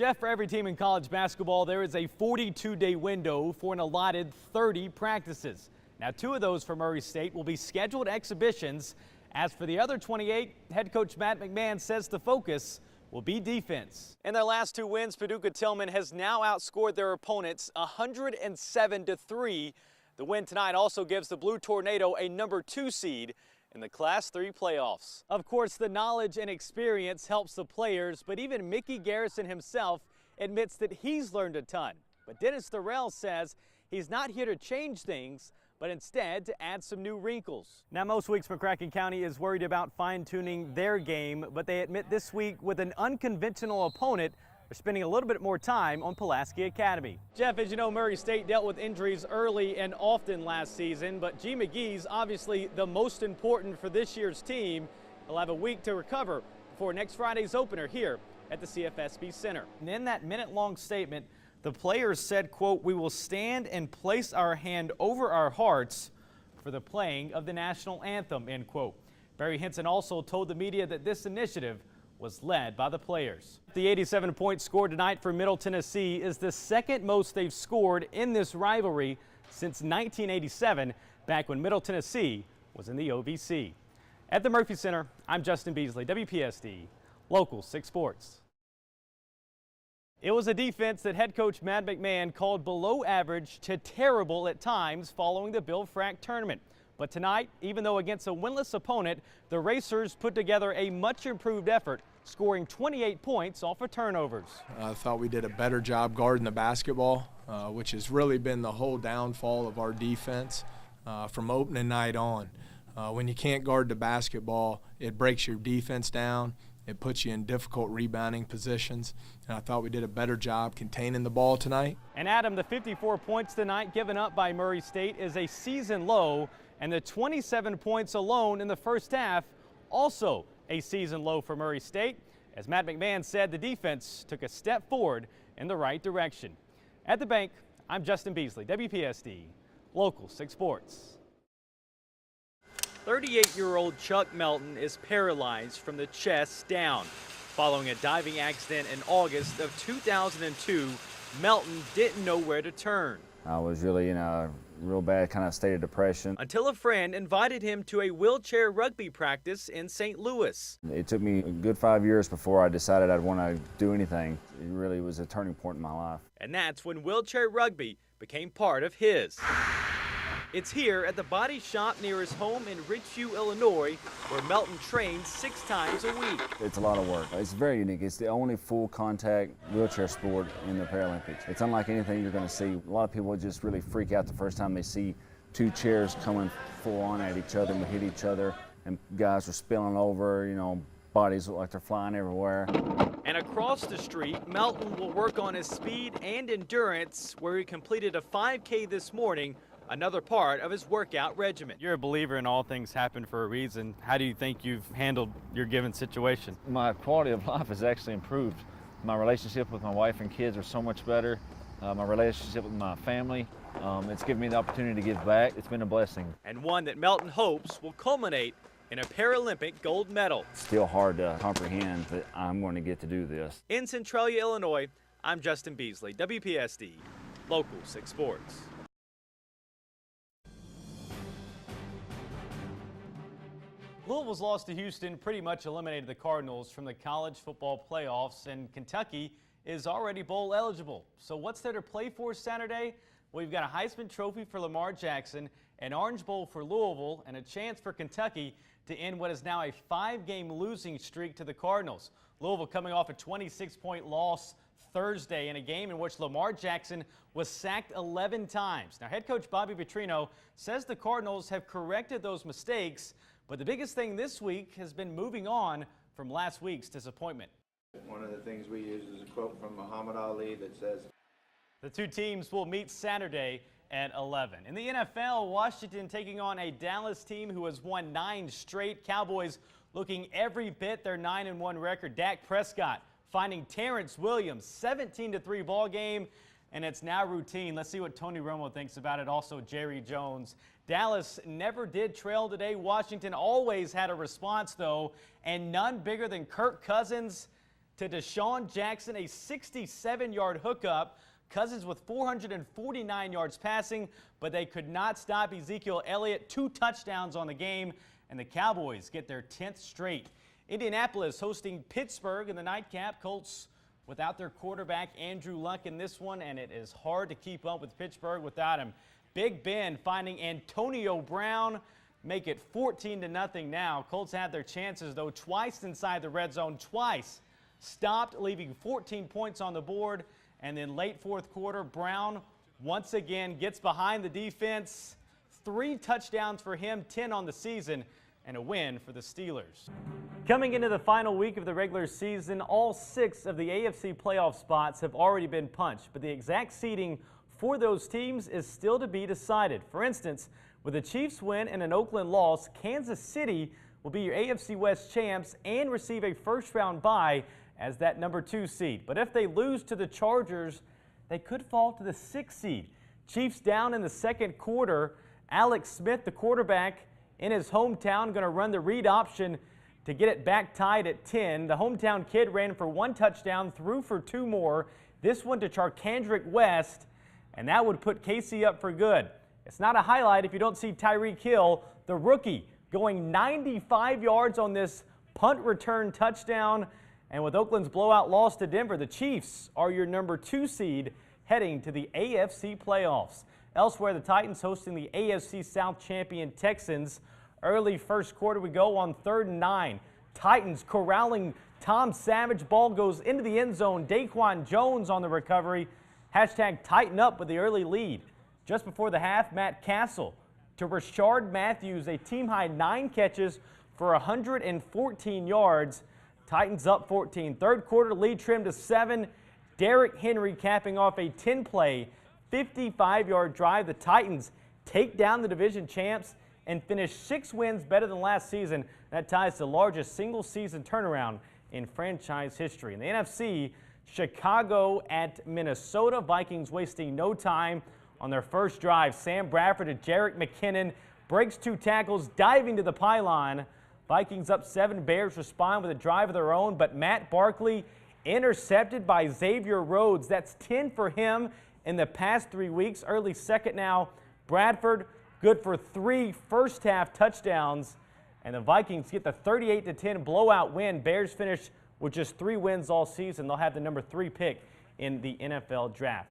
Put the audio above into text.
Jeff, for every team in college basketball, there is a 42-day window for an allotted 30 practices. Now, 2 of those for Murray State will be scheduled exhibitions. As for the other 28, head coach Matt McMahon says the focus will be defense. In their last 2 wins, Paducah-Tillman has now outscored their opponents 107-3. The win tonight also gives the Blue Tornado a number 2 seed in the Class 3 playoffs. Of course, the knowledge and experience helps the players, but even Mickey Garrison himself admits that he's learned a ton. But Dennis Thorell says he's not here to change things, but instead to add some new wrinkles. Now, most weeks McCracken County is worried about fine-tuning their game, but they admit this week with an unconventional opponent, they're spending a little bit more time on Pulaski Academy. Jeff, as you know, Murray State dealt with injuries early and often last season, but G. McGee's obviously the most important for this year's team. They'll have a week to recover before next Friday's opener here at the CFSB Center. And in that minute-long statement, the players said, quote, "We will stand and place our hand over our hearts for the playing of the national anthem," end quote. Barry Hinson also told the media that this initiative was led by the players. The 87 points scored tonight for Middle Tennessee is the second most they've scored in this rivalry since 1987, back when Middle Tennessee was in the OVC. At the Murphy Center, I'm Justin Beasley, WPSD, Local 6 Sports. It was a defense that head coach Matt McMahon called below average to terrible at times following the Bill Frack tournament. But tonight, even though against a winless opponent, the Racers put together a much improved effort, scoring 28 points off of turnovers. I thought we did a better job guarding the basketball, which has really been the whole downfall of our defense from opening night on. When you can't guard the basketball, it breaks your defense down. It puts you in difficult rebounding positions, and I thought we did a better job containing the ball tonight. And Adam, the 54 points tonight given up by Murray State is a season low, and the 27 points alone in the first half also a season low for Murray State. As Matt McMahon said, the defense took a step forward in the right direction. At the bank, I'm Justin Beasley, WPSD, Local 6 Sports. 38-year-old Chuck Melton is paralyzed from the chest down. Following a diving accident in August of 2002, Melton didn't know where to turn. I was really in a real bad kind of state of depression. Until a friend invited him to a wheelchair rugby practice in St. Louis. It took me a good 5 years before I decided I'd want to do anything. It really was a turning point in my life. And that's when wheelchair rugby became part of his. It's here at the body shop near his home in Richview, Illinois, where Melton trains 6 times a week. It's a lot of work. It's very unique. It's the only full contact wheelchair sport in the Paralympics. It's unlike anything you're going to see. A lot of people just really freak out the first time they see 2 chairs coming full on at each other and hit each other, and guys are spilling over, you know, bodies look like they're flying everywhere. And across the street, Melton will work on his speed and endurance, where he completed a 5K this morning, another part of his workout regimen. You're a believer in all things happen for a reason. How do you think you've handled your given situation? My quality of life has actually improved. My relationship with my wife and kids are so much better. My relationship with my family, it's given me the opportunity to give back. It's been a blessing. And one that Melton hopes will culminate in a Paralympic gold medal. It's still hard to comprehend that I'm going to get to do this. In Centralia, Illinois, I'm Justin Beasley, WPSD, Local 6 Sports. Louisville's loss to Houston pretty much eliminated the Cardinals from the college football playoffs, and Kentucky is already bowl eligible. So what's there to play for Saturday? Well, you've got a Heisman Trophy for Lamar Jackson, an Orange Bowl for Louisville, and a chance for Kentucky to end what is now a 5-game losing streak to the Cardinals. Louisville coming off a 26-point loss Thursday in a game in which Lamar Jackson was sacked 11 times. Now, head coach Bobby Petrino says the Cardinals have corrected those mistakes, but the biggest thing this week has been moving on from last week's disappointment. One of the things we use is a quote from Muhammad Ali that says, "The 2 teams will meet Saturday at 11. In the NFL, Washington taking on a Dallas team who has won 9 straight. Cowboys looking every bit their 9-1 record. Dak Prescott finding Terrence Williams, 17-3 ball game, and it's now routine. Let's see what Tony Romo thinks about it. Also, Jerry Jones. Dallas never did trail today. Washington always had a response, though, and none bigger than Kirk Cousins to Deshaun Jackson, a 67-yard hookup. Cousins with 449 yards passing, but they could not stop Ezekiel Elliott. 2 touchdowns on the game, and the Cowboys get their 10th straight. Indianapolis hosting Pittsburgh in the nightcap. Colts without their quarterback Andrew Luck in this one, and it is hard to keep up with Pittsburgh without him. Big Ben finding Antonio Brown, make it 14-0 now. Colts had their chances, though, twice inside the red zone, twice stopped, leaving 14 points on the board. And then late fourth quarter, Brown once again gets behind the defense. 3 touchdowns for him, 10 on the season, and a win for the Steelers. Coming into the final week of the regular season, all 6 of the AFC playoff spots have already been punched, but the exact seeding for those teams is still to be decided. For instance, with the Chiefs win and an Oakland loss, Kansas City will be your AFC West champs and receive a first-round bye as that number 2 seed. But if they lose to the Chargers, they could fall to the 6th seed. Chiefs down in the second quarter. Alex Smith, the quarterback in his hometown, going to run the read option to get it back tied at 10. The hometown kid ran for 1 touchdown, threw for 2 more. This one to Charkandrick West, and that would put KC up for good. It's not a highlight if you don't see Tyreek Hill, the rookie, going 95 yards on this punt return touchdown. And with Oakland's blowout loss to Denver, the Chiefs are your number 2 seed heading to the AFC playoffs. Elsewhere, the Titans hosting the AFC South champion Texans. Early first quarter, we go on 3rd and 9. Titans corralling Tom Savage. Ball goes into the end zone. Daquan Jones on the recovery. Hashtag tighten up with the early lead. Just before the half, Matt Castle to Rashard Matthews, a team-high 9 catches for 114 yards. Titans up 14. Third quarter lead trimmed to 7. Derrick Henry capping off a 10-play, 55-yard drive. The Titans take down the division champs and finish 6 wins better than last season. That ties the largest single-season turnaround in franchise history. In the NFC, Chicago at Minnesota. Vikings wasting no time on their first drive. Sam Bradford to Jerick McKinnon. Breaks 2 tackles, diving to the pylon. Vikings up 7. Bears respond with a drive of their own, but Matt Barkley intercepted by Xavier Rhodes. That's 10 for him in the past 3 weeks. Early second now. Bradford good for 3 first-half touchdowns, and the Vikings get the 38-10 blowout win. Bears finish with just 3 wins all season. They'll have the number 3 pick in the NFL draft.